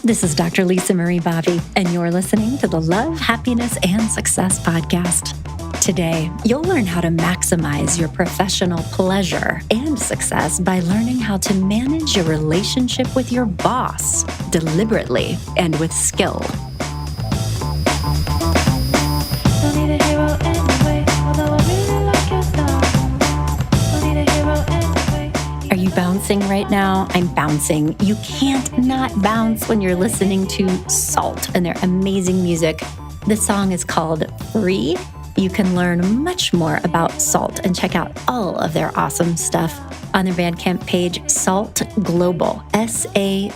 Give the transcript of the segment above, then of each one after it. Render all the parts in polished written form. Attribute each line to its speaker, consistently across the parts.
Speaker 1: This is Dr. Lisa Marie Bobby, and you're listening to the Love, Happiness, and Success podcast. Today, you'll learn how to maximize your professional pleasure and success by learning how to manage your relationship with your boss deliberately and with skill. Are you bouncing right now? I'm bouncing. You can't not bounce when you're listening to Salt and their amazing music. The song is called Free. You can learn much more about Salt and check out all of their awesome stuff on their Bandcamp page, Salt Global, SAULT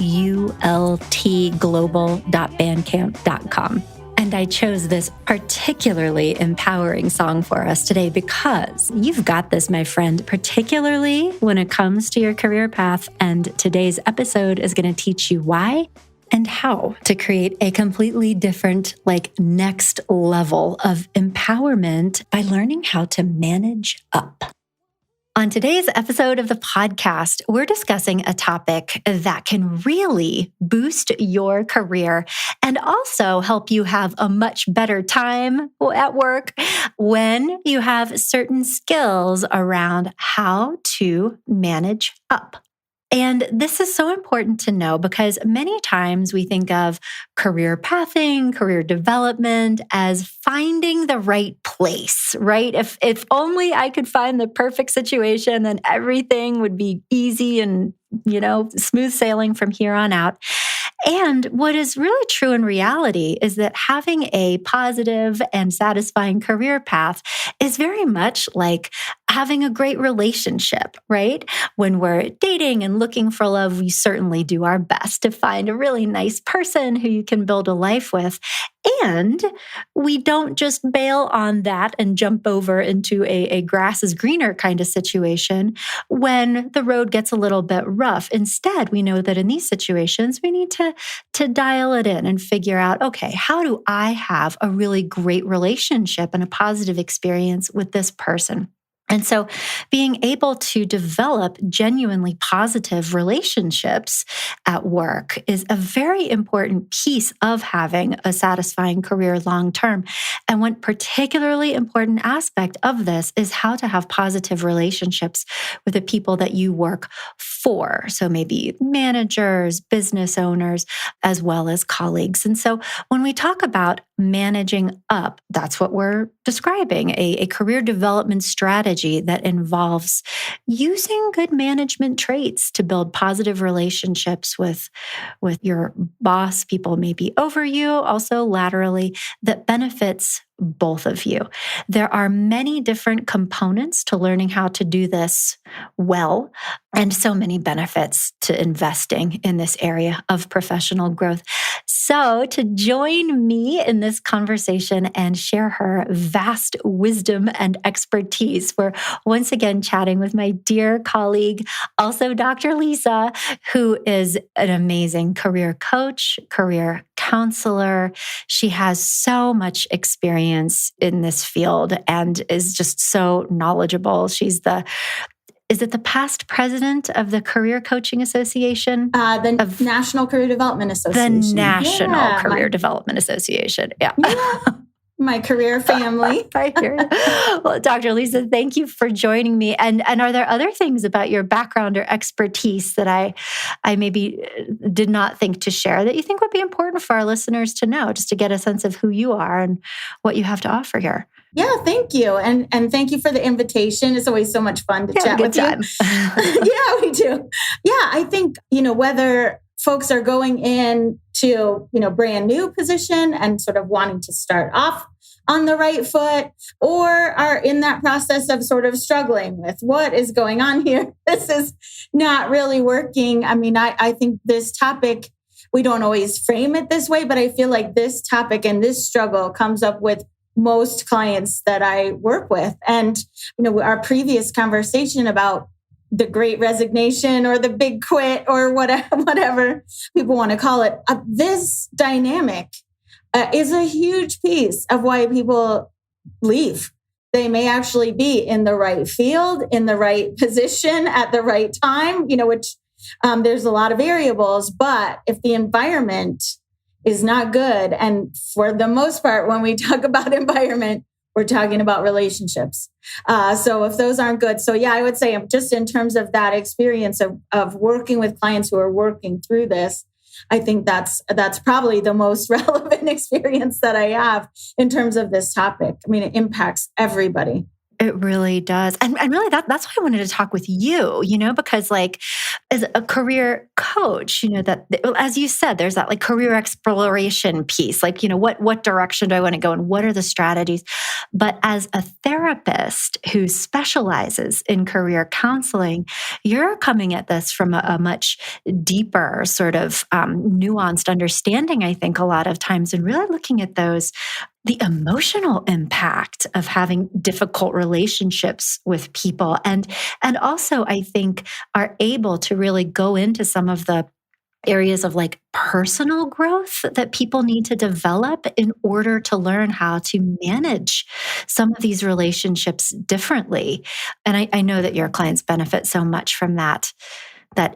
Speaker 1: global.bandcamp.com. And I chose this particularly empowering song for us today because you've got this, my friend, particularly when it comes to your career path. And today's episode is going to teach you why and how to create a completely different, next level of empowerment by learning how to manage up. On today's episode of the podcast, we're discussing a topic that can really boost your career and also help you have a much better time at work when you have certain skills around how to manage up. And this is so important to know because many times we think of career pathing, career development as finding the right place, right? If only I could find the perfect situation, then everything would be easy and, smooth sailing from here on out. And what is really true in reality is that having a positive and satisfying career path is very much like having a great relationship, right? When we're dating and looking for love, we certainly do our best to find a really nice person who you can build a life with. And we don't just bail on that and jump over into a grass is greener kind of situation when the road gets a little bit rough. Instead, we know that in these situations, we need to dial it in and figure out, okay, how do I have a really great relationship and a positive experience with this person? And so being able to develop genuinely positive relationships at work is a very important piece of having a satisfying career long term. And one particularly important aspect of this is how to have positive relationships with the people that you work for. So maybe managers, business owners, as well as colleagues. And so when we talk about managing up, that's what we're describing, a career development strategy that involves using good management traits to build positive relationships with your boss, people maybe over you, also laterally, that benefits both of you. There are many different components to learning how to do this well, and so many benefits to investing in this area of professional growth. So to join me in this conversation and share her vast wisdom and expertise, we're once again chatting with my dear colleague, also Dr. Lisa, who is an amazing career coach, career counselor. She has so much experience in this field and is just so knowledgeable. She's is it the past president of the Career Coaching Association?
Speaker 2: The National Career Development Association.
Speaker 1: The National Career Development Association. Yeah.
Speaker 2: My career family.
Speaker 1: I hear you. Well, Dr. Lisa, thank you for joining me. And are there other things about your background or expertise that I maybe did not think to share that you think would be important for our listeners to know, just to get a sense of who you are and what you have to offer here?
Speaker 2: Yeah, thank you. And thank you for the invitation. It's always so much fun to chat with you. Yeah, we do. Yeah, I think, whether folks are going in to, brand new position and sort of wanting to start off on the right foot, or are in that process of sort of struggling with what is going on here. This is not really working. I mean, I think this topic, we don't always frame it this way, but I feel like this topic and this struggle comes up with most clients that I work with. And, our previous conversation about the great resignation or the big quit or whatever people want to call it, this dynamic is a huge piece of why people leave. They may actually be in the right field, in the right position at the right time, which There's a lot of variables, but if the environment is not good, and for the most part, when we talk about environment, we're talking about relationships. So if those aren't good, so yeah, I would say just in terms of that experience of working with clients who are working through this, I think that's probably the most relevant experience that I have in terms of this topic. I mean, it impacts everybody.
Speaker 1: It really does. And really that's why I wanted to talk with you, because like as a career coach, that as you said, there's that like career exploration piece, like, what direction do I want to go and what are the strategies? But as a therapist who specializes in career counseling, you're coming at this from a much deeper sort of nuanced understanding, I think, a lot of times, and really looking at the emotional impact of having difficult relationships with people. And also, I think, are able to really go into some of the areas of like personal growth that people need to develop in order to learn how to manage some of these relationships differently. And I know that your clients benefit so much from that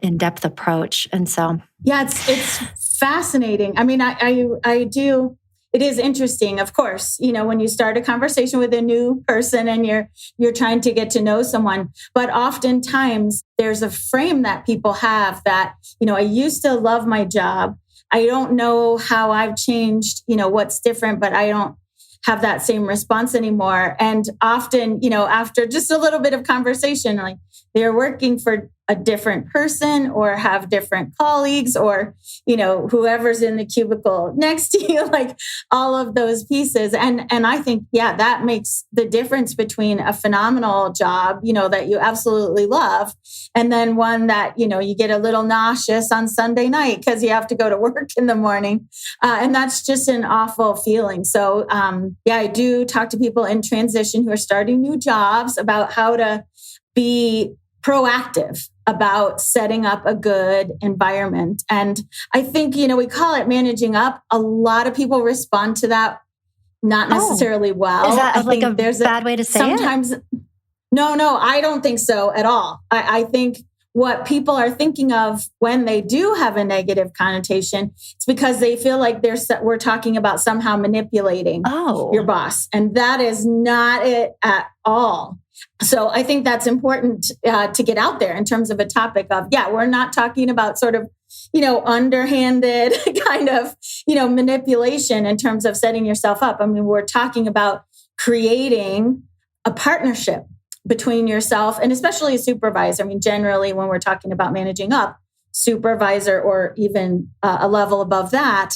Speaker 1: in-depth approach. And so,
Speaker 2: yeah, it's fascinating. I mean, I do. It is interesting, of course, when you start a conversation with a new person and you're trying to get to know someone, but oftentimes there's a frame that people have that, I used to love my job. I don't know how I've changed, what's different, but I don't have that same response anymore. And often, after just a little bit of conversation, like they're working for a different person or have different colleagues or, whoever's in the cubicle next to you, like all of those pieces. And I think, yeah, that makes the difference between a phenomenal job, that you absolutely love, and then one that, you get a little nauseous on Sunday night because you have to go to work in the morning. And that's just an awful feeling. So, yeah, I do talk to people in transition who are starting new jobs about how to be proactive about setting up a good environment. And I think, we call it managing up. A lot of people respond to that not necessarily well.
Speaker 1: Is that like a bad way to say
Speaker 2: sometimes, it? No, I don't think so at all. I think what people are thinking of when they do have a negative connotation, it's because they feel like we're talking about somehow manipulating your boss. And that is not it at all. So I think that's important to get out there in terms of a topic of, we're not talking about sort of, underhanded kind of, manipulation in terms of setting yourself up. I mean, we're talking about creating a partnership between yourself and especially a supervisor. I mean, generally when we're talking about managing up, supervisor or even a level above that.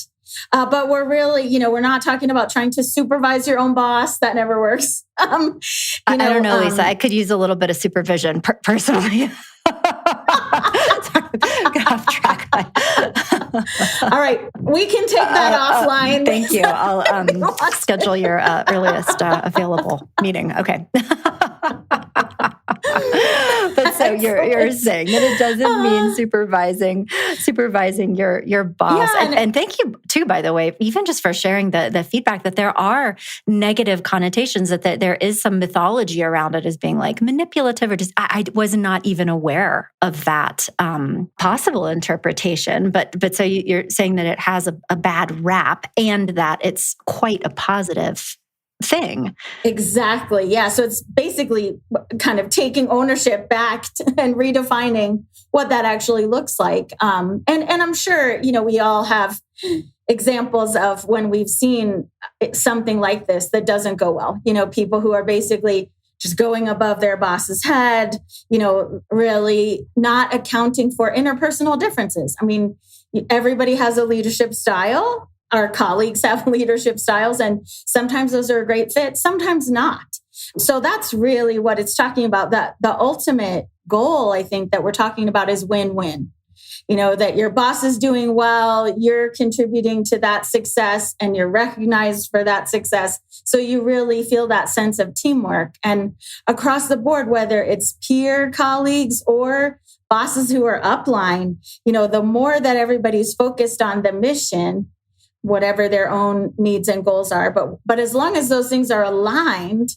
Speaker 2: But we're really, we're not talking about trying to supervise your own boss. That never works.
Speaker 1: I don't know, Lisa. I could use a little bit of supervision personally. Sorry, got off track.
Speaker 2: All right. We can take that offline.
Speaker 1: Thank you. I'll schedule your earliest available meeting. Okay. But so you're saying that it doesn't mean supervising your boss. Yeah, and thank you too, by the way, even just for sharing the feedback that there are negative connotations, that there is some mythology around it as being like manipulative or just, I was not even aware of that possible interpretation. But so you're saying that it has a bad rap and that it's quite a positive thing.
Speaker 2: Exactly. Yeah. So it's basically kind of taking ownership back and redefining what that actually looks like. And I'm sure, we all have examples of when we've seen something like this that doesn't go well. People who are basically just going above their boss's head, really not accounting for interpersonal differences. I mean, everybody has a leadership style. Our colleagues have leadership styles, and sometimes those are a great fit, sometimes not. So that's really what it's talking about. That the ultimate goal, I think, that we're talking about is win-win. That your boss is doing well, you're contributing to that success, and you're recognized for that success. So you really feel that sense of teamwork. And across the board, whether it's peer colleagues or bosses who are upline, the more that everybody's focused on the mission, whatever their own needs and goals are. But as long as those things are aligned,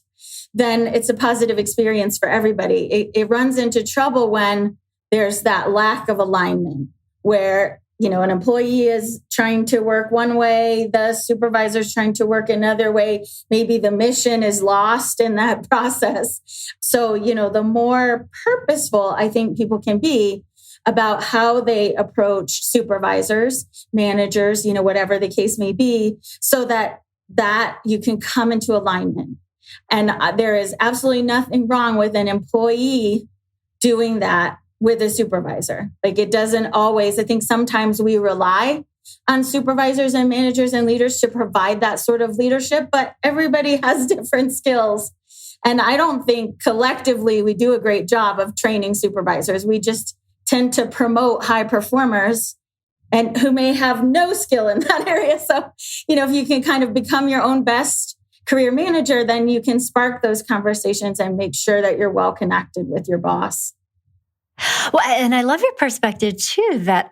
Speaker 2: then it's a positive experience for everybody. It runs into trouble when there's that lack of alignment where, an employee is trying to work one way, the supervisor's trying to work another way. Maybe the mission is lost in that process. So, the more purposeful I think people can be about how they approach supervisors, managers, whatever the case may be, so that you can come into alignment. And there is absolutely nothing wrong with an employee doing that with a supervisor. Like, it doesn't always, I think sometimes we rely on supervisors and managers and leaders to provide that sort of leadership, but everybody has different skills. And I don't think collectively we do a great job of training supervisors. We just tend to promote high performers and who may have no skill in that area. So, if you can kind of become your own best career manager, then you can spark those conversations and make sure that you're well connected with your boss.
Speaker 1: Well, and I love your perspective too, that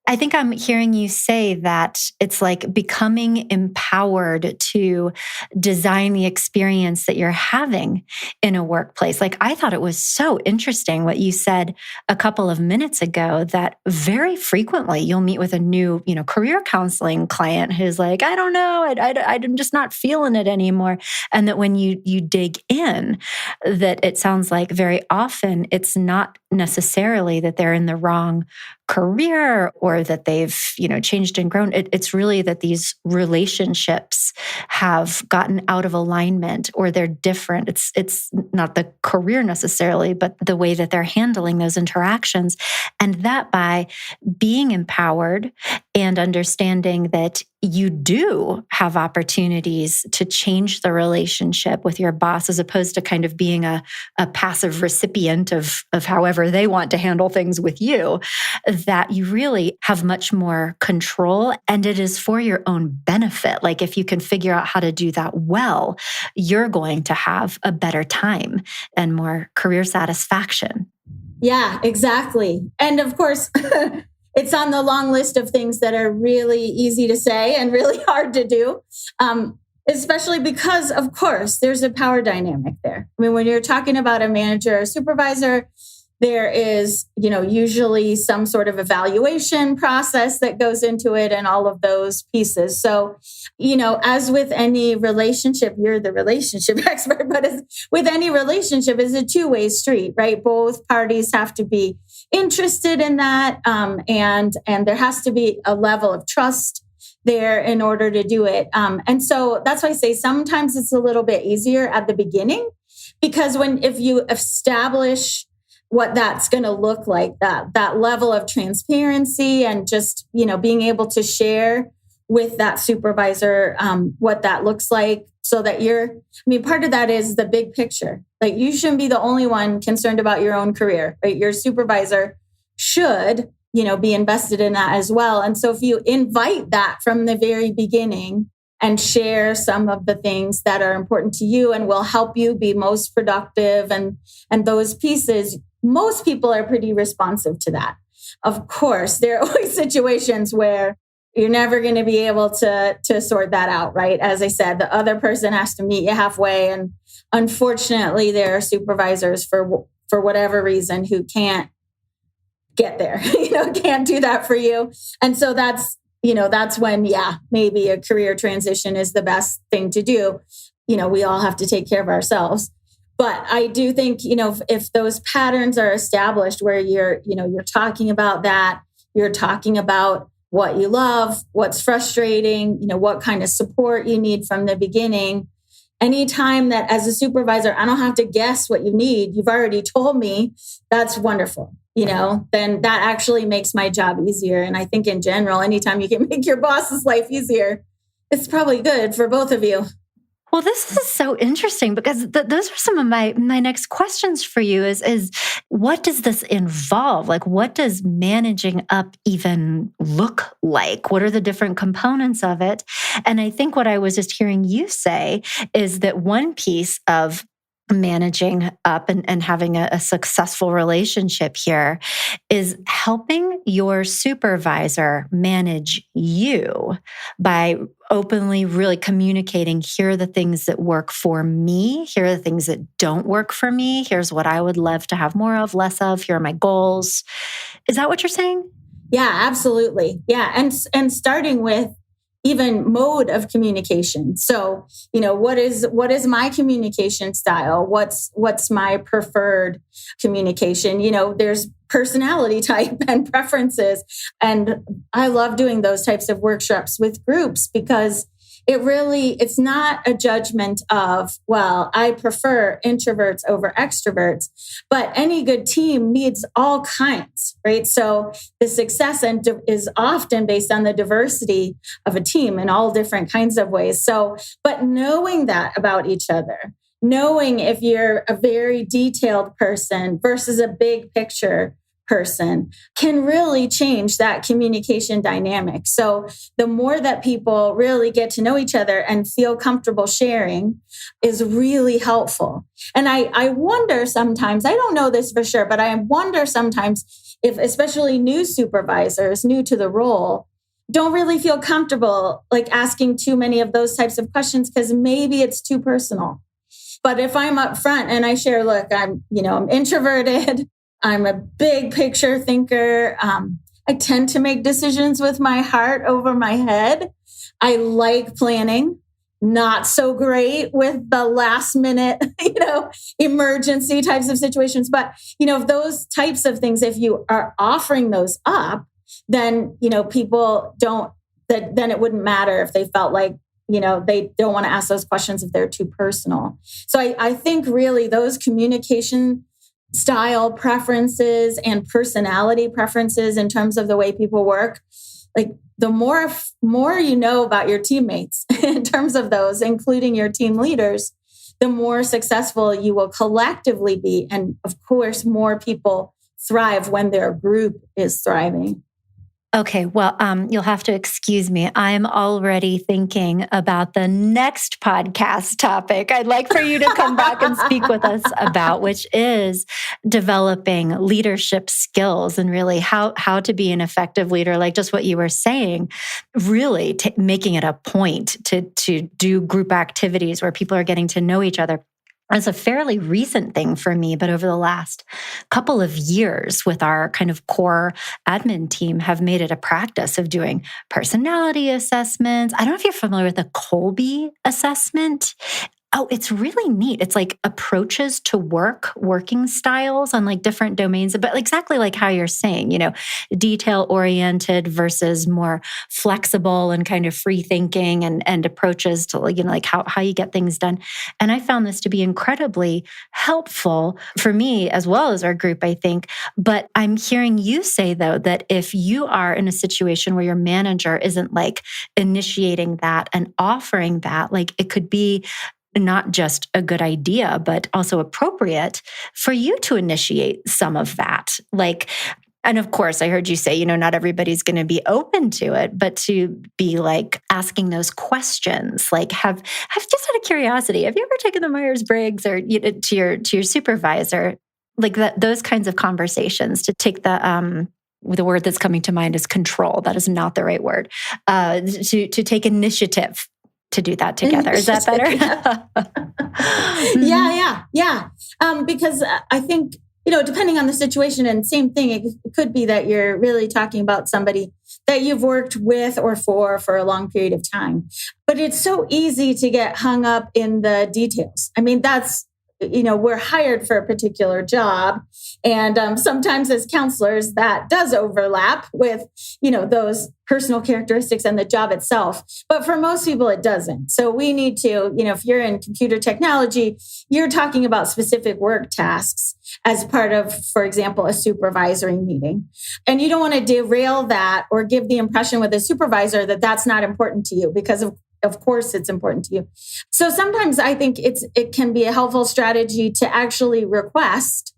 Speaker 1: I think I'm hearing you say that it's like becoming empowered to design the experience that you're having in a workplace. Like, I thought it was so interesting what you said a couple of minutes ago, that very frequently you'll meet with a new, career counseling client who's like, I don't know, I'm just not feeling it anymore. And that when you dig in, that it sounds like very often it's not necessarily that they're in the wrong career or that they've, changed and grown. It's really that these relationships have gotten out of alignment or they're different. It's not the career necessarily, but the way that they're handling those interactions. And that by being empowered and understanding that you do have opportunities to change the relationship with your boss, as opposed to kind of being a passive recipient of however they want to handle things with you, that you really have much more control, and it is for your own benefit. Like, if you can figure out how to do that well, you're going to have a better time and more career satisfaction.
Speaker 2: Yeah, exactly. And of course, it's on the long list of things that are really easy to say and really hard to do, especially because, of course, there's a power dynamic there. I mean, when you're talking about a manager or supervisor, there is, usually some sort of evaluation process that goes into it and all of those pieces. So, as with any relationship, you're the relationship expert, but with any relationship, it's a two-way street, right? Both parties have to be interested in that. And there has to be a level of trust there in order to do it. And so that's why I say sometimes it's a little bit easier at the beginning, because if you establish what that's going to look like, that level of transparency and just, being able to share with that supervisor what that looks like, so that part of that is the big picture. Like, you shouldn't be the only one concerned about your own career, right? Your supervisor should, be invested in that as well. And so if you invite that from the very beginning and share some of the things that are important to you and will help you be most productive and those pieces, most people are pretty responsive to that. Of course, there are always situations where you're never going to be able to sort that out, right? As I said, the other person has to meet you halfway. And unfortunately, there are supervisors for whatever reason who can't get there, can't do that for you. And so that's when, maybe a career transition is the best thing to do. We all have to take care of ourselves. But I do think, if those patterns are established where you're talking about that, you're talking about what you love, what's frustrating, what kind of support you need from the beginning. Anytime that as a supervisor, I don't have to guess what you need, you've already told me, that's wonderful. Then that actually makes my job easier. And I think in general, anytime you can make your boss's life easier, it's probably good for both of you.
Speaker 1: Well, this is so interesting because those are some of my next questions for you is what does this involve? Like, what does managing up even look like? What are the different components of it? And I think what I was just hearing you say is that one piece of managing up and having a successful relationship here is helping your supervisor manage you by openly really communicating, here are the things that work for me. Here are the things that don't work for me. Here's what I would love to have more of, less of. Here are my goals. Is that what you're saying?
Speaker 2: Yeah, absolutely. Yeah. And starting with even mode of communication. So, what is my communication style? What's my preferred communication? There's personality type and preferences. And I love doing those types of workshops with groups because it's not a judgment of, well, I prefer introverts over extroverts, but any good team needs all kinds, right? So the success is often based on the diversity of a team in all different kinds of ways. So, but knowing that about each other, knowing if you're a very detailed person versus a big picture person can really change that communication dynamic. So the more that people really get to know each other and feel comfortable sharing is really helpful. And I wonder sometimes, I don't know this for sure, but I wonder sometimes if especially new supervisors, new to the role, don't really feel comfortable like asking too many of those types of questions because maybe it's too personal. But if I'm up front and I share, look, I'm introverted, I'm a big picture thinker. I tend to make decisions with my heart over my head. I like planning, not so great with the last minute, emergency types of situations. But, those types of things, if you are offering those up, then, people then it wouldn't matter if they felt like, they don't want to ask those questions if they're too personal. So I think really those communication style preferences and personality preferences in terms of the way people work, like the more you know about your teammates in terms of those, including your team leaders, the more successful you will collectively be. And of course, more people thrive when their group is thriving.
Speaker 1: Okay, well, you'll have to excuse me. I'm already thinking about the next podcast topic I'd like for you to come back and speak with us about, which is developing leadership skills and really how to be an effective leader, like just what you were saying, really making it a point to do group activities where people are getting to know each other. It's a fairly recent thing for me, but over the last couple of years with our kind of core admin team have made it a practice of doing personality assessments. I don't know if you're familiar with the Kolbe assessment. Oh, it's really neat. It's like approaches to working styles on like different domains, but exactly like how you're saying, detail oriented versus more flexible and kind of free thinking and approaches to, like how you get things done. And I found this to be incredibly helpful for me as well as our group, I think. But I'm hearing you say though, that if you are in a situation where your manager isn't like initiating that and offering that, like it could be not just a good idea, but also appropriate for you to initiate some of that. And of course, I heard you say, not everybody's going to be open to it, but to be like asking those questions, like have just out of curiosity, have you ever taken the Myers-Briggs or to your supervisor, like those kinds of conversations to take the word that's coming to mind is control. That is not the right word. To take initiative to do that together. Is that better?
Speaker 2: Yeah. Because I think, depending on the situation and same thing, it could be that you're really talking about somebody that you've worked with or for a long period of time. But it's so easy to get hung up in the details. I mean, that's, we're hired for a particular job. And sometimes as counselors, that does overlap with, those personal characteristics and the job itself. But for most people, it doesn't. So we need to, if you're in computer technology, you're talking about specific work tasks as part of, for example, a supervisory meeting. And you don't want to derail that or give the impression with a supervisor that that's not important to you because of course, it's important to you. So sometimes I think it can be a helpful strategy to actually request,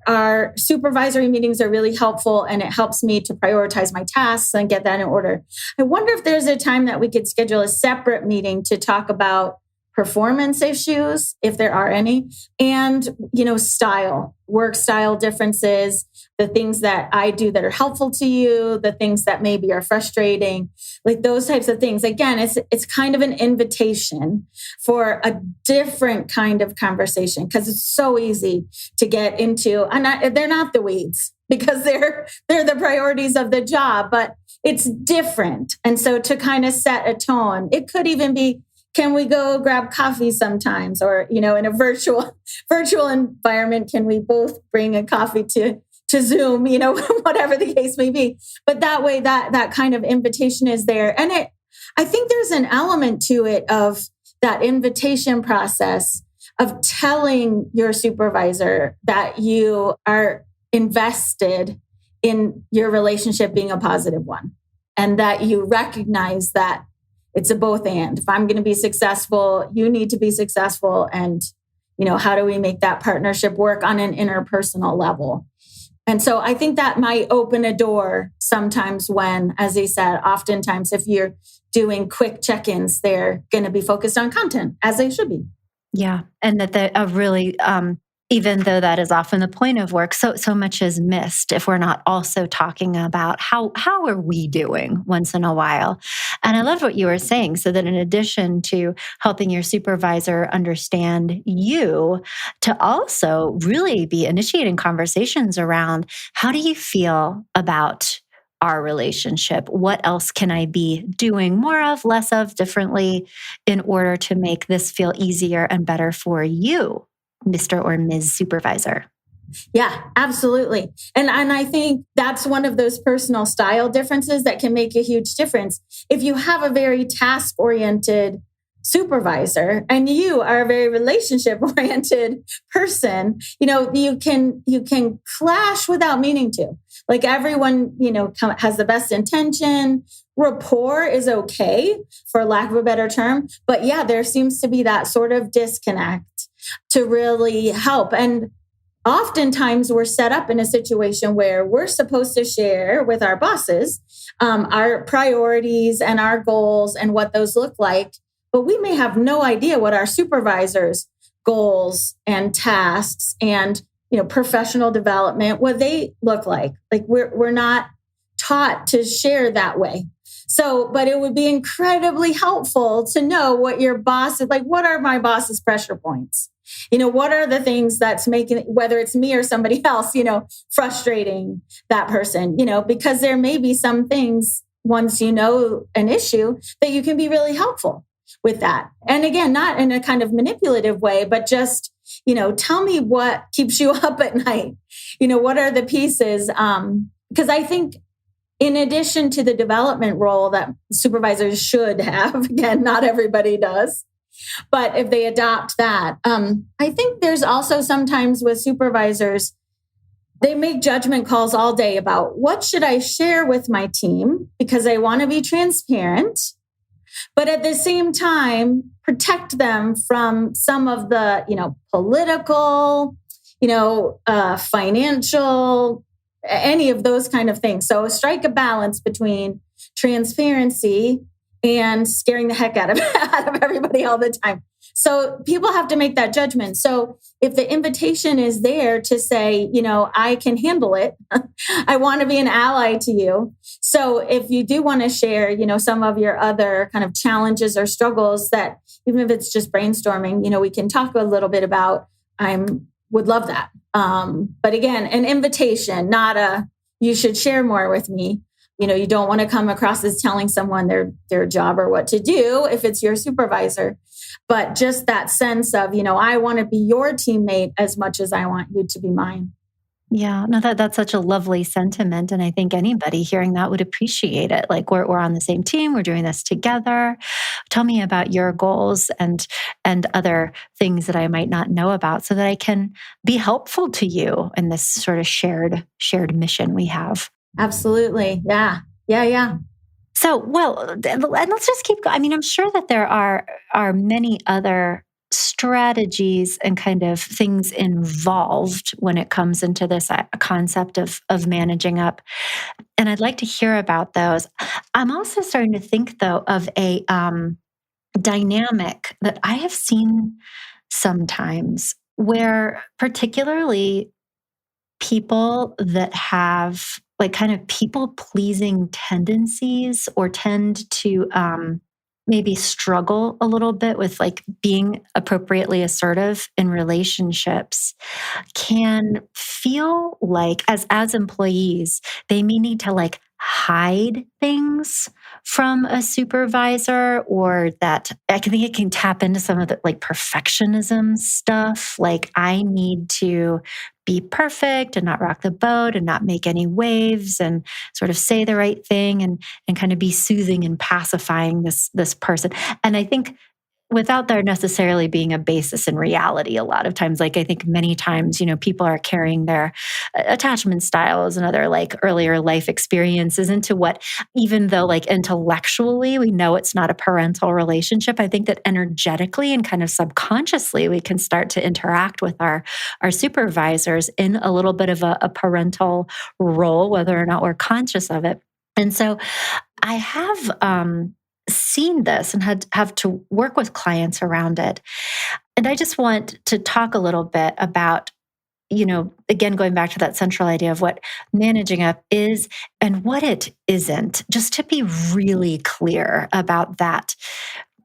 Speaker 2: our supervisory meetings are really helpful and it helps me to prioritize my tasks and get that in order. I wonder if there's a time that we could schedule a separate meeting to talk about performance issues, if there are any, and, work style differences, the things that I do that are helpful to you, the things that maybe are frustrating, like those types of things. Again, it's kind of an invitation for a different kind of conversation, because it's so easy to get into, and they're not the weeds, because they're the priorities of the job, but it's different. And so to kind of set a tone, it could even be, can we go grab coffee sometimes? Or, in a virtual environment, can we both bring a coffee to Zoom, whatever the case may be. But that way, that kind of invitation is there. And I think there's an element to it of that invitation process of telling your supervisor that you are invested in your relationship being a positive one, and that you recognize that it's a both and. If I'm going to be successful, you need to be successful. And, how do we make that partnership work on an interpersonal level? And so I think that might open a door sometimes when, as they said, oftentimes if you're doing quick check-ins, they're going to be focused on content, as they should be.
Speaker 1: Yeah. And that they are really, even though that is often the point of work, so much is missed if we're not also talking about how are we doing once in a while. And I love what you were saying, so that in addition to helping your supervisor understand you, to also really be initiating conversations around, how do you feel about our relationship? What else can I be doing more of, less of, differently in order to make this feel easier and better for you, Mr. or Ms. Supervisor?
Speaker 2: Yeah, absolutely. And I think that's one of those personal style differences that can make a huge difference. If you have a very task-oriented supervisor and you are a very relationship-oriented person, you can clash without meaning to. Like everyone, has the best intention. Rapport is okay, for lack of a better term. But yeah, there seems to be that sort of disconnect to really help. And oftentimes we're set up in a situation where we're supposed to share with our bosses our priorities and our goals and what those look like. But we may have no idea what our supervisors' goals and tasks and professional development, what they look like. Like we're not taught to share that way. So, but it would be incredibly helpful to know what your boss is like. What are my boss's pressure points? What are the things that's making, whether it's me or somebody else, frustrating that person, because there may be some things, once you know an issue, that you can be really helpful with that. And again, not in a kind of manipulative way, but just, tell me what keeps you up at night. What are the pieces? Because I think in addition to the development role that supervisors should have, again, not everybody does, but if they adopt that, I think there's also sometimes with supervisors, they make judgment calls all day about what should I share with my team, because I want to be transparent, but at the same time, protect them from some of the, political, financial, any of those kind of things. So strike a balance between transparency and scaring the heck out of everybody all the time. So people have to make that judgment. So if the invitation is there to say, I can handle it, I want to be an ally to you. So if you do want to share, some of your other kind of challenges or struggles, that even if it's just brainstorming, we can talk a little bit about, would love that. But again, an invitation, not you should share more with me. You don't want to come across as telling someone their job or what to do if it's your supervisor, but just that sense of, I want to be your teammate as much as I want you to be mine.
Speaker 1: Yeah, no, that's such a lovely sentiment. And I think anybody hearing that would appreciate it. Like we're on the same team, we're doing this together. Tell me about your goals and other things that I might not know about, so that I can be helpful to you in this sort of shared mission we have.
Speaker 2: Absolutely. Yeah.
Speaker 1: So, well, and let's just keep going. I mean, I'm sure that there are many other strategies and kind of things involved when it comes into this concept of managing up. And I'd like to hear about those. I'm also starting to think, though, of a dynamic that I have seen sometimes where particularly people that have like kind of people pleasing tendencies or tend to maybe struggle a little bit with like being appropriately assertive in relationships can feel like as employees they may need to like hide things from a supervisor, or that I think it can tap into some of the like perfectionism stuff. Like I need to be perfect and not rock the boat and not make any waves and sort of say the right thing and kind of be soothing and pacifying this person. And I think without there necessarily being a basis in reality, a lot of times, like I think many times, people are carrying their attachment styles and other like earlier life experiences into what, even though like intellectually we know it's not a parental relationship, I think that energetically and kind of subconsciously we can start to interact with our supervisors in a little bit of a parental role, whether or not we're conscious of it. And so I have seen this and have to work with clients around it. And I just want to talk a little bit about, again, going back to that central idea of what managing up is and what it isn't, just to be really clear about that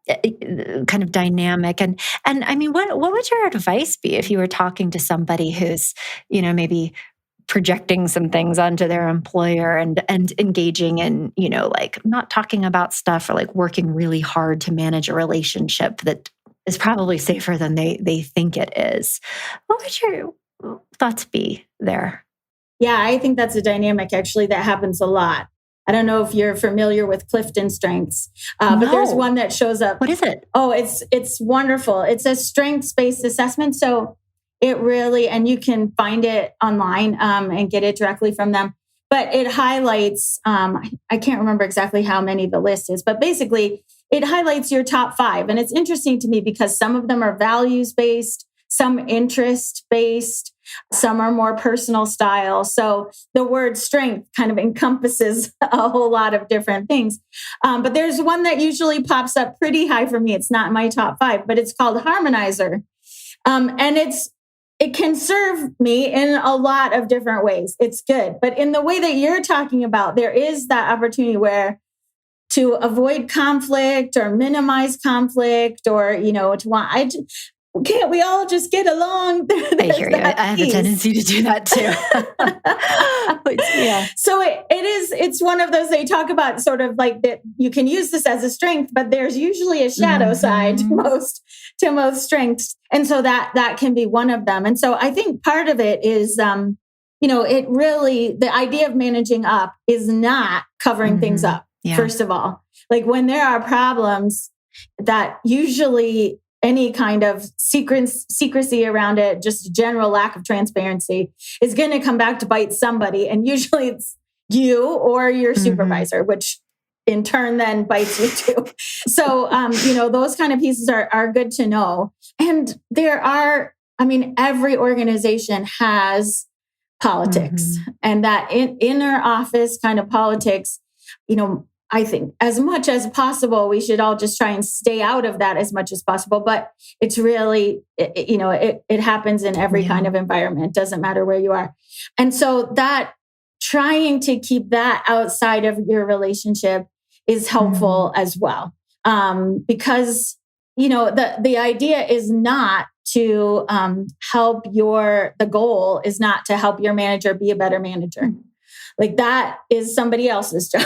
Speaker 1: kind of dynamic. And I mean, what would your advice be if you were talking to somebody who's, maybe projecting some things onto their employer and engaging in, like not talking about stuff or like working really hard to manage a relationship that is probably safer than they think it is? What would your thoughts be there?
Speaker 2: Yeah, I think that's a dynamic actually that happens a lot. I don't know if you're familiar with Clifton Strengths, but there's one that shows up.
Speaker 1: What is it?
Speaker 2: Oh, it's wonderful. It's a strengths-based assessment. So it really, and you can find it online and get it directly from them. But it highlights, I can't remember exactly how many the list is, but basically it highlights your top 5. And it's interesting to me because some of them are values-based, some interest-based, some are more personal style. So the word strength kind of encompasses a whole lot of different things. But there's one that usually pops up pretty high for me. It's not in my top 5, but it's called Harmonizer. And it can serve me in a lot of different ways. It's good. But in the way that you're talking about, there is that opportunity where to avoid conflict or minimize conflict or, to want, can't we all just get along?
Speaker 1: I hear you. I have a tendency to do that too.
Speaker 2: Yeah. So it's one of those, they talk about sort of like that you can use this as a strength, but there's usually a shadow side to most strengths. And so that can be one of them. And so I think part of it is, it really, the idea of managing up is not covering things up. Yeah. First of all, like when there are problems that usually any kind of secrecy around it, just a general lack of transparency is going to come back to bite somebody. And usually it's you or your supervisor, which in turn then bites you too. So, those kind of pieces are good to know. And there are, every organization has politics and that inner office kind of politics, I think as much as possible, we should all just try and stay out of that as much as possible. But it's really, it happens in every kind of environment. Doesn't matter where you are. And so that trying to keep that outside of your relationship is helpful as well. Because, the idea is not to the goal is not to help your manager be a better manager. Like that is somebody else's job,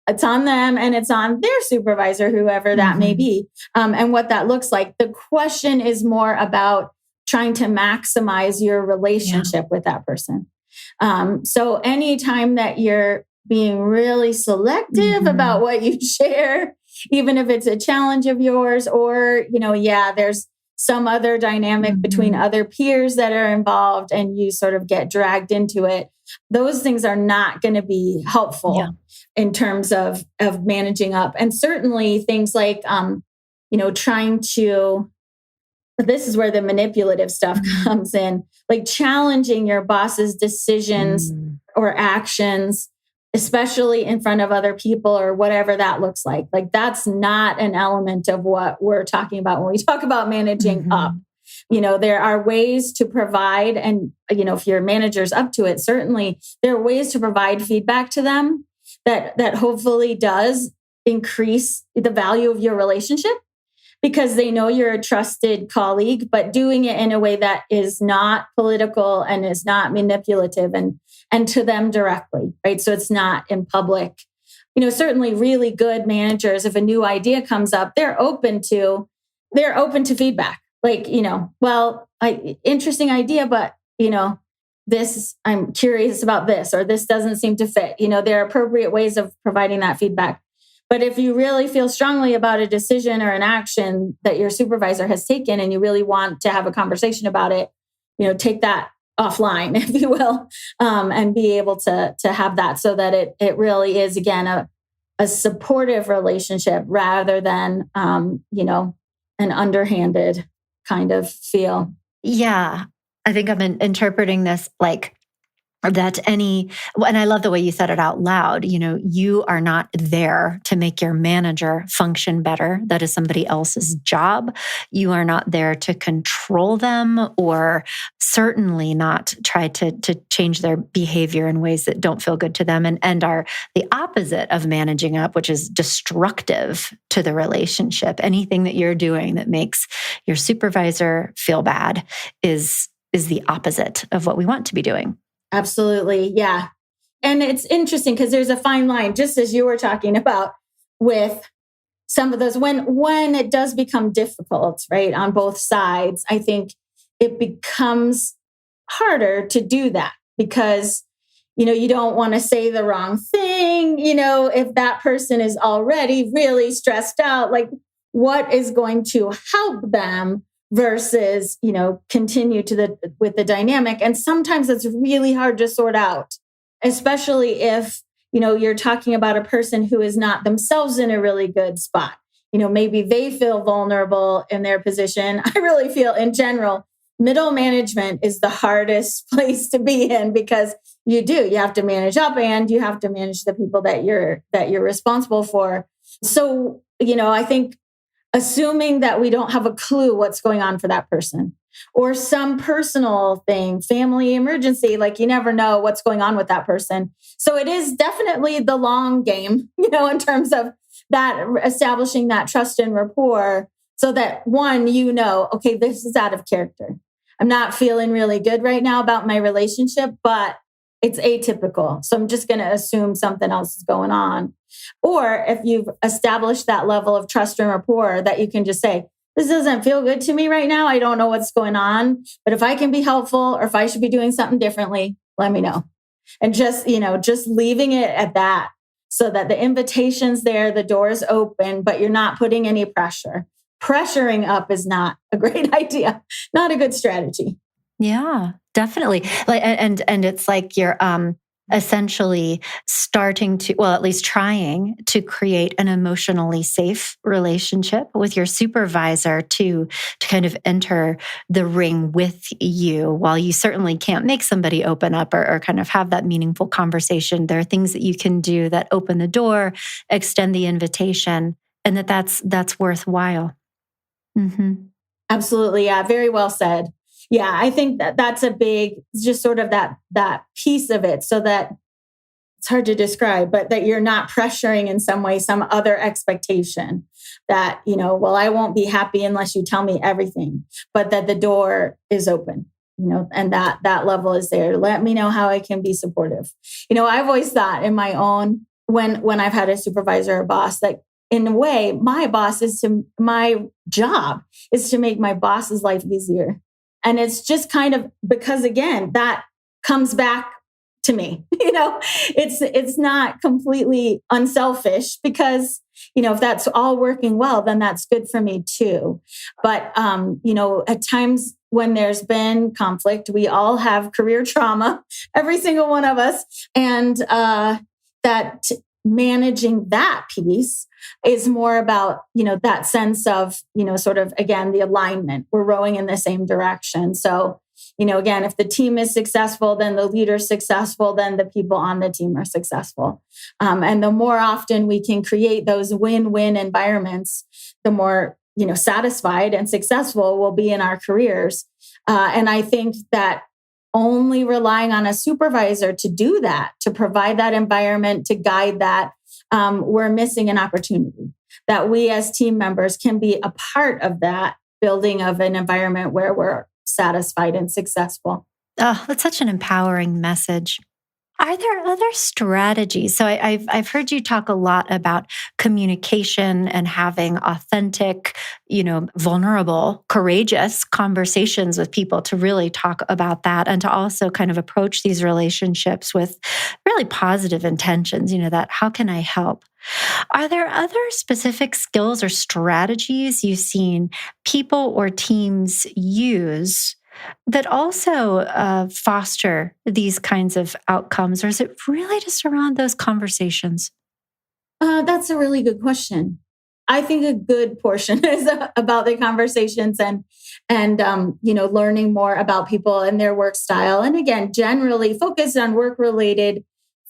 Speaker 2: it's on them and it's on their supervisor, whoever that may be, and what that looks like. The question is more about trying to maximize your relationship with that person. So anytime that you're being really selective about what you share, even if it's a challenge of yours or, there's some other dynamic between other peers that are involved and you sort of get dragged into it, those things are not going to be helpful in terms of managing up. And certainly things like, trying to, this is where the manipulative stuff comes in, like challenging your boss's decisions or actions especially in front of other people or whatever that looks like. Like that's not an element of what we're talking about when we talk about managing up. There are ways to provide, and, if your manager's up to it, certainly there are ways to provide feedback to them that hopefully does increase the value of your relationship because they know you're a trusted colleague, but doing it in a way that is not political and is not manipulative and to them directly, right? So it's not in public. Certainly really good managers, if a new idea comes up, they're open to feedback. Like, interesting idea, but, this, I'm curious about this, or this doesn't seem to fit. There are appropriate ways of providing that feedback. But if you really feel strongly about a decision or an action that your supervisor has taken and you really want to have a conversation about it, take that offline, if you will, and be able to have that so that it really is, again, a supportive relationship rather than, an underhanded kind of feel.
Speaker 1: Yeah. I think I'm interpreting this like that and I love the way you said it out loud. You are not there to make your manager function better. That is somebody else's job. You are not there to control them or certainly not try to change their behavior in ways that don't feel good to them and are the opposite of managing up, which is destructive to the relationship. Anything that you're doing that makes your supervisor feel bad is the opposite of what we want to be doing.
Speaker 2: Absolutely. Yeah. And it's interesting because there's a fine line, just as you were talking about with some of those, when it does become difficult, right, on both sides, I think it becomes harder to do that because, you don't want to say the wrong thing. If that person is already really stressed out, like what is going to help them versus, continue with the dynamic. And sometimes it's really hard to sort out, especially if, you're talking about a person who is not themselves in a really good spot. Maybe they feel vulnerable in their position. I really feel in general, middle management is the hardest place to be in because you have to manage up and you have to manage the people that you're responsible for. So, I think assuming that we don't have a clue what's going on for that person or some personal thing, family emergency, like you never know what's going on with that person. So it is definitely the long game, in terms of that establishing that trust and rapport so that one, okay, this is out of character. I'm not feeling really good right now about my relationship, but it's atypical. So I'm just going to assume something else is going on. Or if you've established that level of trust and rapport that you can just say, this doesn't feel good to me right now. I don't know what's going on, but if I can be helpful or if I should be doing something differently, let me know. And just leaving it at that so that the invitation's there, the door's open, but you're not putting any pressure. Pressuring up is not a great idea, not a good strategy.
Speaker 1: Yeah, definitely. And it's like you're essentially starting to, well, at least trying to create an emotionally safe relationship with your supervisor to kind of enter the ring with you. While you certainly can't make somebody open up or kind of have that meaningful conversation, there are things that you can do that open the door, extend the invitation, and that's worthwhile. Mm-hmm.
Speaker 2: Absolutely. Yeah. Very well said. Yeah. I think that's a big, just sort of that piece of it so that it's hard to describe, but that you're not pressuring in some way, some other expectation that, well, I won't be happy unless you tell me everything, but that the door is open, and that level is there. Let me know how I can be supportive. I've always thought in my own, when I've had a supervisor or boss, that in a way, my job is to make my boss's life easier. And it's just kind of because, again, that comes back to me. It's not completely unselfish because, if that's all working well, then that's good for me too. But, at times when there's been conflict, we all have career trauma, every single one of us. And that managing that piece is more about, that sense of, sort of, again, the alignment. We're rowing in the same direction. So, Again, if the team is successful, then the leader's successful, then the people on the team are successful. And the more often we can create those win-win environments, the more, satisfied and successful we'll be in our careers. And I think that only relying on a supervisor to do that, to provide that environment, to guide that, we're missing an opportunity that we as team members can be a part of that building of an environment where we're satisfied and successful.
Speaker 1: Oh, that's such an empowering message. Are there other strategies? So I've heard you talk a lot about communication and having authentic, vulnerable, courageous conversations with people to really talk about that and to also kind of approach these relationships with really positive intentions, that how can I help? Are there other specific skills or strategies you've seen people or teams use that also foster these kinds of outcomes? Or is it really just around those conversations?
Speaker 2: That's a really good question. I think a good portion is about the conversations and learning more about people and their work style. And again, generally focused on work-related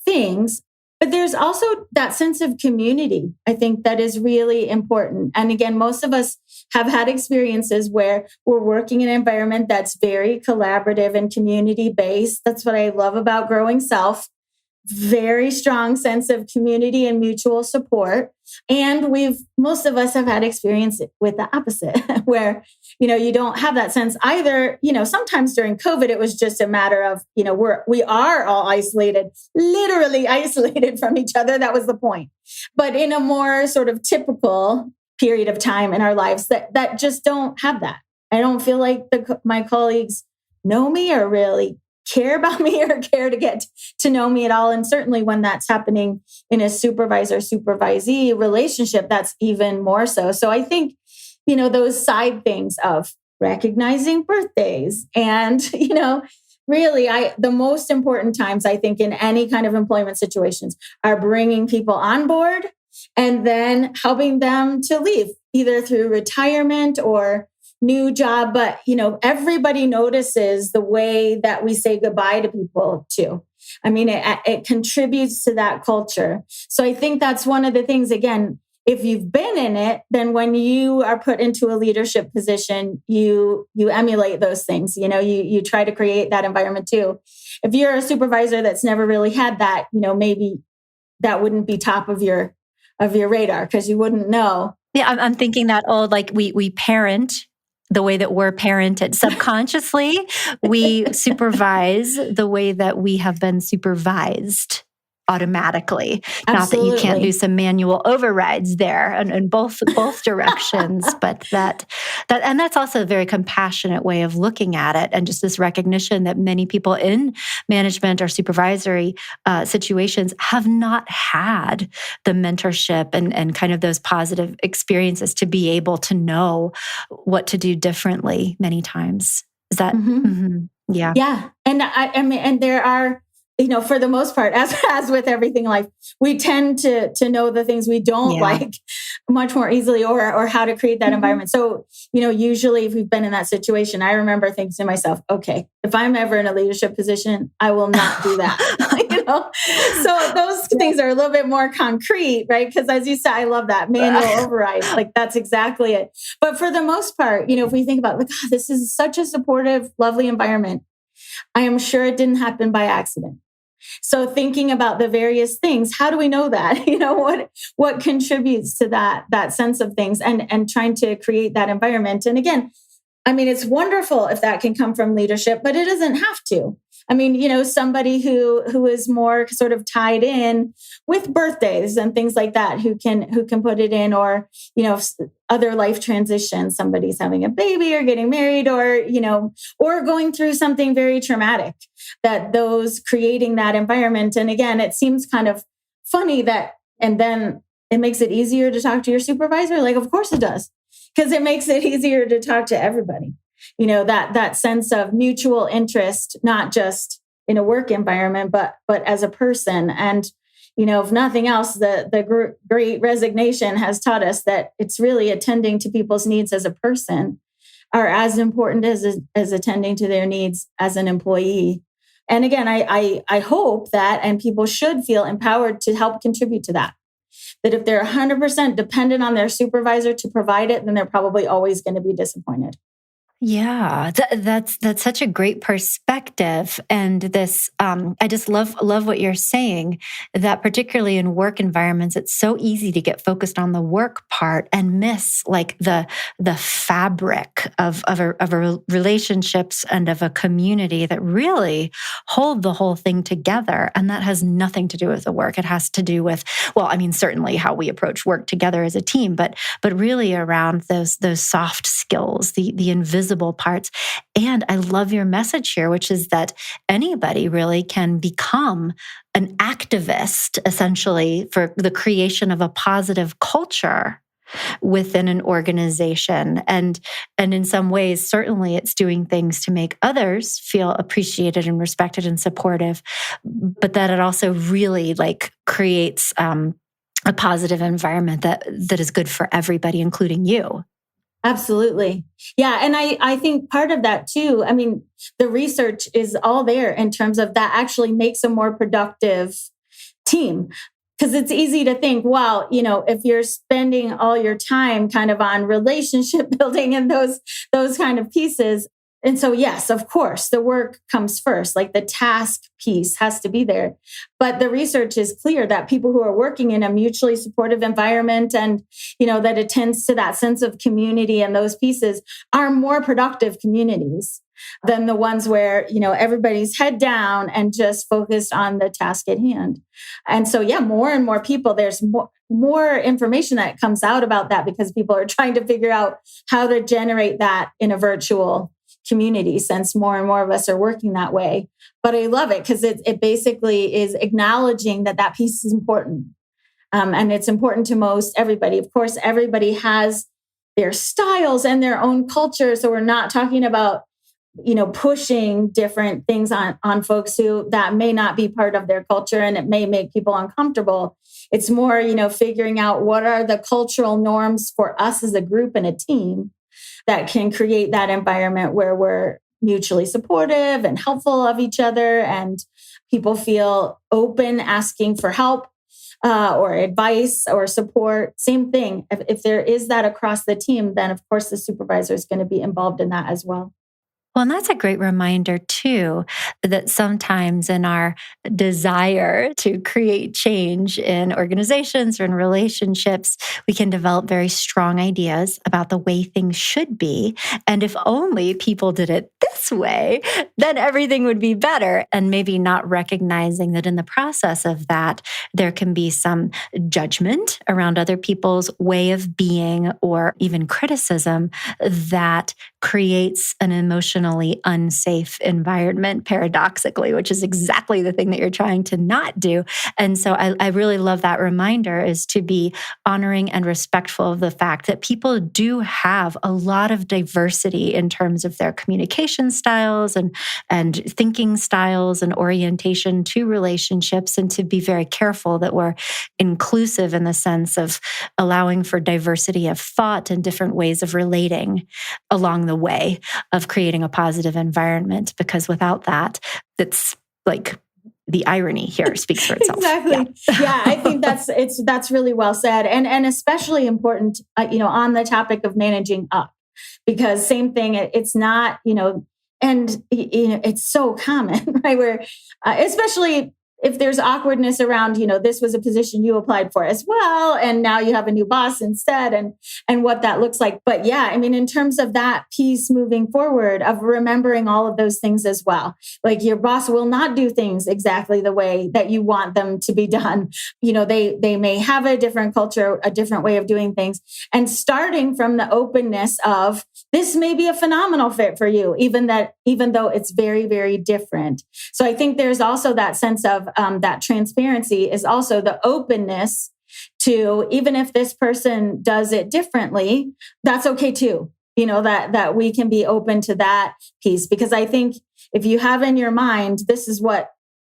Speaker 2: things. But there's also that sense of community, I think, that is really important. And again, most of us have had experiences where we're working in an environment that's very collaborative and community-based. That's what I love about Growing Self. Very strong sense of community and mutual support. And most of us have had experience with the opposite, where, you don't have that sense either. Sometimes during COVID, it was just a matter of, we are all isolated, literally isolated from each other. That was the point. But in a more sort of typical period of time in our lives that just don't have that. I don't feel like my colleagues know me or really care about me or care to get to know me at all. And certainly when that's happening in a supervisor-supervisee relationship, that's even more so. So I think, those side things of recognizing birthdays and, really the most important times I think in any kind of employment situations are bringing people on board and then helping them to leave either through retirement or new job. But, everybody notices the way that we say goodbye to people too. I mean, it contributes to that culture. So I think that's one of the things, again, if you've been in it, then when you are put into a leadership position, you emulate those things. You try to create that environment too. If you're a supervisor that's never really had that, maybe that wouldn't be top of your radar because you wouldn't know.
Speaker 1: Yeah, I'm thinking that old, like we parent the way that we're parented. Subconsciously, we supervise the way that we have been supervised automatically.
Speaker 2: Absolutely.
Speaker 1: Not that you can't do some manual overrides there in both directions, but and that's also a very compassionate way of looking at it. And just this recognition that many people in management or supervisory situations have not had the mentorship and kind of those positive experiences to be able to know what to do differently many times. Is that?
Speaker 2: Mm-hmm.
Speaker 1: Mm-hmm. Yeah.
Speaker 2: Yeah. And I mean, and there are, for the most part, as with everything in life, we tend to know the things we don't like much more easily or how to create that environment. So, usually if we've been in that situation, I remember thinking to myself, okay, if I'm ever in a leadership position, I will not do that. So those things are a little bit more concrete, right? Because as you said, I love that manual override. Like that's exactly it. But for the most part, if we think about this is such a supportive, lovely environment. I am sure it didn't happen by accident. So thinking about the various things, how do we know that? What contributes to that sense of things and trying to create that environment. And again, I mean, it's wonderful if that can come from leadership, but it doesn't have to. I mean, somebody who is more sort of tied in with birthdays and things like that, who can put it in, or, other life transitions, somebody's having a baby or getting married or going through something very traumatic, that those creating that environment. And again, it seems kind of funny and then it makes it easier to talk to your supervisor. Like, of course it does, because it makes it easier to talk to everybody. That sense of mutual interest, not just in a work environment, but as a person. And, if nothing else, the great resignation has taught us that it's really attending to people's needs as a person are as important as attending to their needs as an employee. And again, I hope that, and people should feel empowered to help contribute to that. That if they're 100% dependent on their supervisor to provide it, then they're probably always going to be disappointed.
Speaker 1: Yeah, that's such a great perspective, and this I just love what you're saying. That particularly in work environments, it's so easy to get focused on the work part and miss like the fabric of relationships and of a community that really hold the whole thing together. And that has nothing to do with the work. It has to do with, well, I mean, certainly how we approach work together as a team, but really around those soft skills, the invisible parts. And I love your message here, which is that anybody really can become an activist, essentially, for the creation of a positive culture within an organization. And in some ways, certainly it's doing things to make others feel appreciated and respected and supportive, but that it also really like creates a positive environment that is good for everybody, including you.
Speaker 2: Absolutely. Yeah. And I think part of that too, I mean, the research is all there in terms of that actually makes a more productive team. Because it's easy to think, well, if you're spending all your time kind of on relationship building and those kind of pieces. And so, yes, of course, the work comes first, like the task piece has to be there. But the research is clear that people who are working in a mutually supportive environment and, that attends to that sense of community and those pieces are more productive communities than the ones where, everybody's head down and just focused on the task at hand. And so, yeah, more and more people, there's more information that comes out about that because people are trying to figure out how to generate that in a virtual community, since more and more of us are working that way. But I love it because it basically is acknowledging that piece is important. And it's important to most everybody. Of course, everybody has their styles and their own culture. So we're not talking about, pushing different things on folks who that may not be part of their culture and it may make people uncomfortable. It's more, figuring out what are the cultural norms for us as a group and a team that can create that environment where we're mutually supportive and helpful of each other and people feel open asking for help or advice or support. Same thing. If there is that across the team, then of course the supervisor is going to be involved in that as well.
Speaker 1: Well, and that's a great reminder, too, that sometimes in our desire to create change in organizations or in relationships, we can develop very strong ideas about the way things should be. And if only people did it this way, then everything would be better. And maybe not recognizing that in the process of that, there can be some judgment around other people's way of being or even criticism that creates an emotionally unsafe environment, paradoxically, which is exactly the thing that you're trying to not do. And so I really love that reminder, is to be honoring and respectful of the fact that people do have a lot of diversity in terms of their communication styles and thinking styles and orientation to relationships, and to be very careful that we're inclusive in the sense of allowing for diversity of thought and different ways of relating along the way of creating a positive environment, because without that, that's like the irony here speaks for itself.
Speaker 2: Exactly. Yeah, I think that's really well said, and especially important, on the topic of managing up, because same thing. It's not, and it's so common, right? Where especially if there's awkwardness around, this was a position you applied for as well, and now you have a new boss instead, and what that looks like. But yeah, I mean, in terms of that piece moving forward, of remembering all of those things as well, like your boss will not do things exactly the way that you want them to be done. They may have a different culture, a different way of doing things, and starting from the openness of this may be a phenomenal fit for you, even though it's very, very different. So I think there's also that sense of that transparency is also the openness to, even if this person does it differently, that's okay too. That we can be open to that piece, because I think if you have in your mind, this is what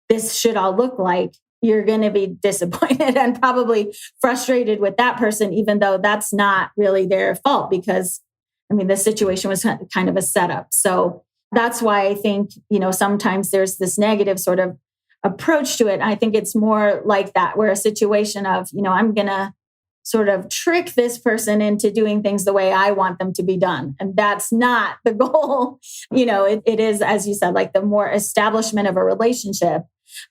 Speaker 2: this should all look like, you're going to be disappointed and probably frustrated with that person, even though that's not really their fault, because the situation was kind of a setup. So that's why I think, sometimes there's this negative sort of approach to it. I think it's more like that, where a situation of, I'm going to sort of trick this person into doing things the way I want them to be done. And that's not the goal. It is, as you said, like the more establishment of a relationship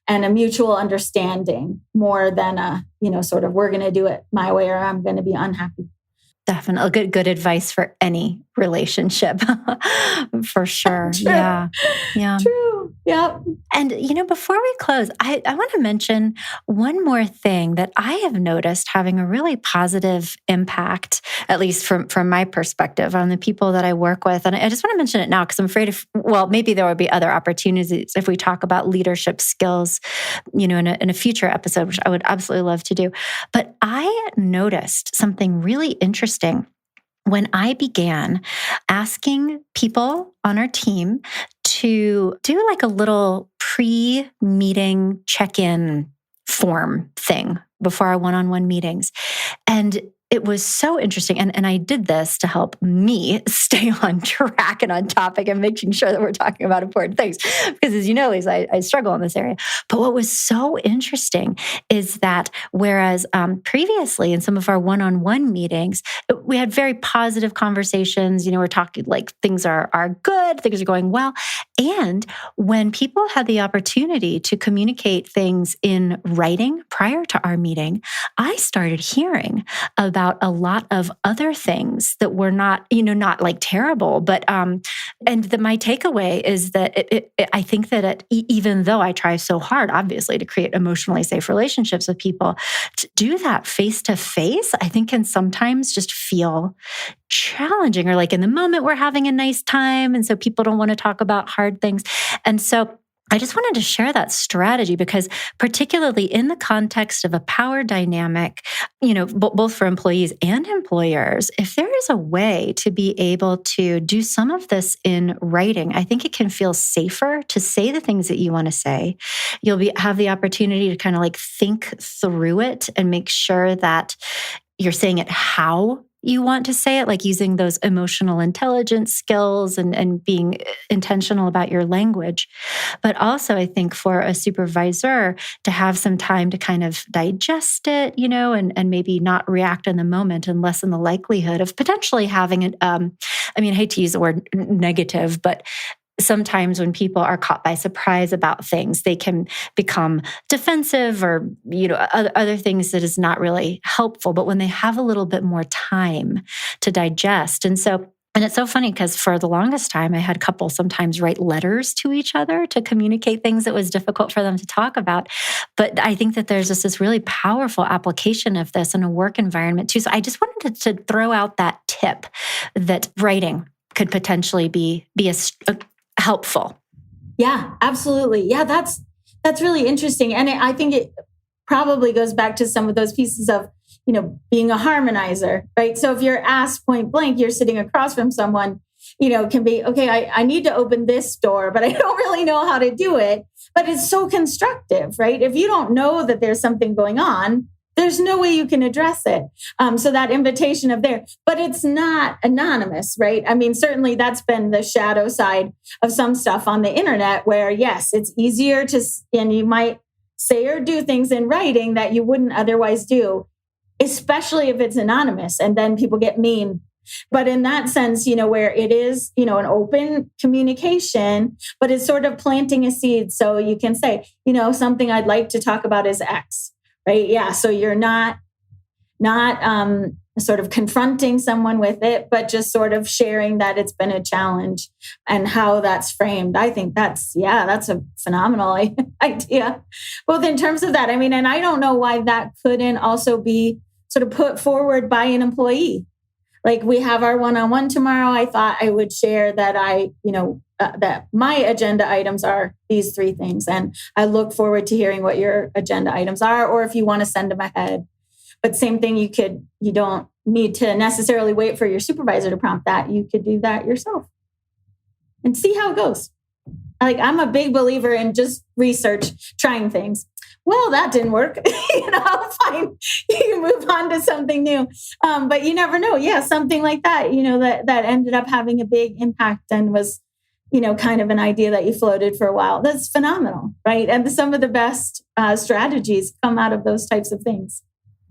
Speaker 2: and a mutual understanding more than sort of, we're going to do it my way or I'm going to be unhappy.
Speaker 1: Definitely good advice for any relationship, for sure.
Speaker 2: True.
Speaker 1: Yeah.
Speaker 2: True. Yep.
Speaker 1: And, before we close, I want to mention one more thing that I have noticed having a really positive impact, at least from my perspective, on the people that I work with. And I just want to mention it now because I'm afraid maybe there will be other opportunities if we talk about leadership skills, in a future episode, which I would absolutely love to do. But I noticed something really interesting when I began asking people on our team to do like a little pre-meeting check-in form thing before our one-on-one meetings. And it was so interesting. And I did this to help me stay on track and on topic and making sure that we're talking about important things. Because as you know, Lisa, I struggle in this area. But what was so interesting is that whereas previously in some of our one-on-one meetings, we had very positive conversations. We're talking like things are good, things are going well. And when people had the opportunity to communicate things in writing prior to our meeting, I started hearing about a lot of other things that were not, not like terrible, but, my takeaway is that I think that even though I try so hard, obviously, to create emotionally safe relationships with people, to do that face to face, I think can sometimes just feel challenging, or like in the moment we're having a nice time. And so people don't want to talk about hard things. And so I just wanted to share that strategy because particularly in the context of a power dynamic, both for employees and employers, if there is a way to be able to do some of this in writing, I think it can feel safer to say the things that you want to say. You'll have the opportunity to kind of like think through it and make sure that you're saying it how you want to say it, like using those emotional intelligence skills and being intentional about your language. But also, I think for a supervisor to have some time to kind of digest it, and maybe not react in the moment and lessen the likelihood of potentially having I hate to use the word negative, but sometimes when people are caught by surprise about things, they can become defensive or, other things that is not really helpful. But when they have a little bit more time to digest. And it's so funny because for the longest time, I had couples sometimes write letters to each other to communicate things that was difficult for them to talk about. But I think that there's just this really powerful application of this in a work environment too. So I just wanted to throw out that tip that writing could potentially be helpful.
Speaker 2: Yeah, absolutely. Yeah, that's really interesting. And I think it probably goes back to some of those pieces of, being a harmonizer, right? So if you're asked point blank, you're sitting across from someone, can be, okay, I need to open this door, but I don't really know how to do it. But it's so constructive, right? If you don't know that there's something going on, there's no way you can address it. So that invitation of there, but it's not anonymous, right? Certainly that's been the shadow side of some stuff on the internet where, yes, it's easier and you might say or do things in writing that you wouldn't otherwise do, especially if it's anonymous and then people get mean. But in that sense, where it is, an open communication, but it's sort of planting a seed. So you can say, something I'd like to talk about is X. Right. Yeah. So you're not sort of confronting someone with it, but just sort of sharing that it's been a challenge and how that's framed. I think that's a phenomenal idea. Both in terms of that. And I don't know why that couldn't also be sort of put forward by an employee. Like we have our one-on-one tomorrow. I thought I would share that that my agenda items are these 3 things. And I look forward to hearing what your agenda items are, or if you want to send them ahead. But same thing, you don't need to necessarily wait for your supervisor to prompt that. You could do that yourself and see how it goes. I'm a big believer in just research, trying things. well, that didn't work. Fine. You move on to something new. But you never know. Yeah, something like that, that ended up having a big impact and was, kind of an idea that you floated for a while. That's phenomenal, right? And some of the best strategies come out of those types of things.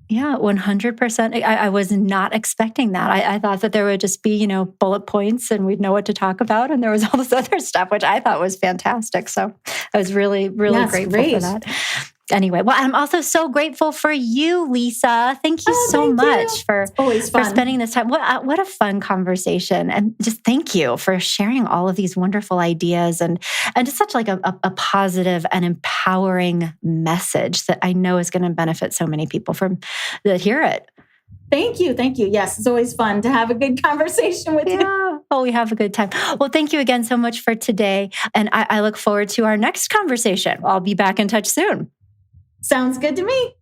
Speaker 1: Yeah, 100%. I was not expecting that. I thought that there would just be, bullet points and we'd know what to talk about. And there was all this other stuff, which I thought was fantastic. So I was really, really grateful for that. Anyway, well, I'm also so grateful for you, Lisa. Thank you so much for spending this time. What a fun conversation. And just thank you for sharing all of these wonderful ideas and just such like a positive and empowering message that I know is going to benefit so many people that hear it.
Speaker 2: Thank you. Thank you. Yes, it's always fun to have a good conversation with you.
Speaker 1: Oh, we have a good time. Well, thank you again so much for today. And I look forward to our next conversation. I'll be back in touch soon.
Speaker 2: Sounds good to me.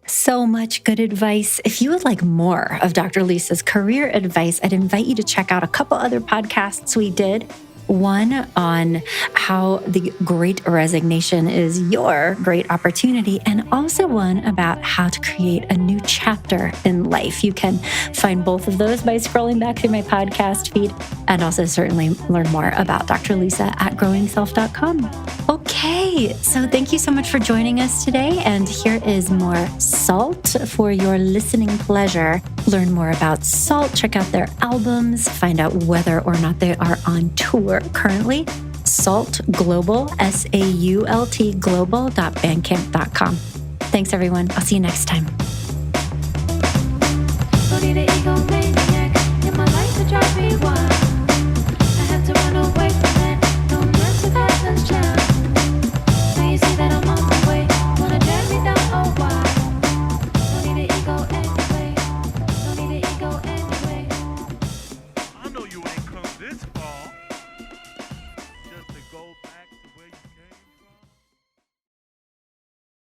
Speaker 1: So much good advice. If you would like more of Dr. Lisa's career advice, I'd invite you to check out a couple other podcasts we did. One on how the great resignation is your great opportunity, and also one about how to create a new chapter in life. You can find both of those by scrolling back through my podcast feed, and also certainly learn more about Dr. Lisa at growingself.com. Okay, so thank you so much for joining us today, and here is more SALT for your listening pleasure. Learn more about SALT, check out their albums, find out whether or not they are on tour currently. SALT Global, SAULT global.bandcamp.com. Thanks, everyone. I'll see you next time.
Speaker 3: I know you ain't come this far.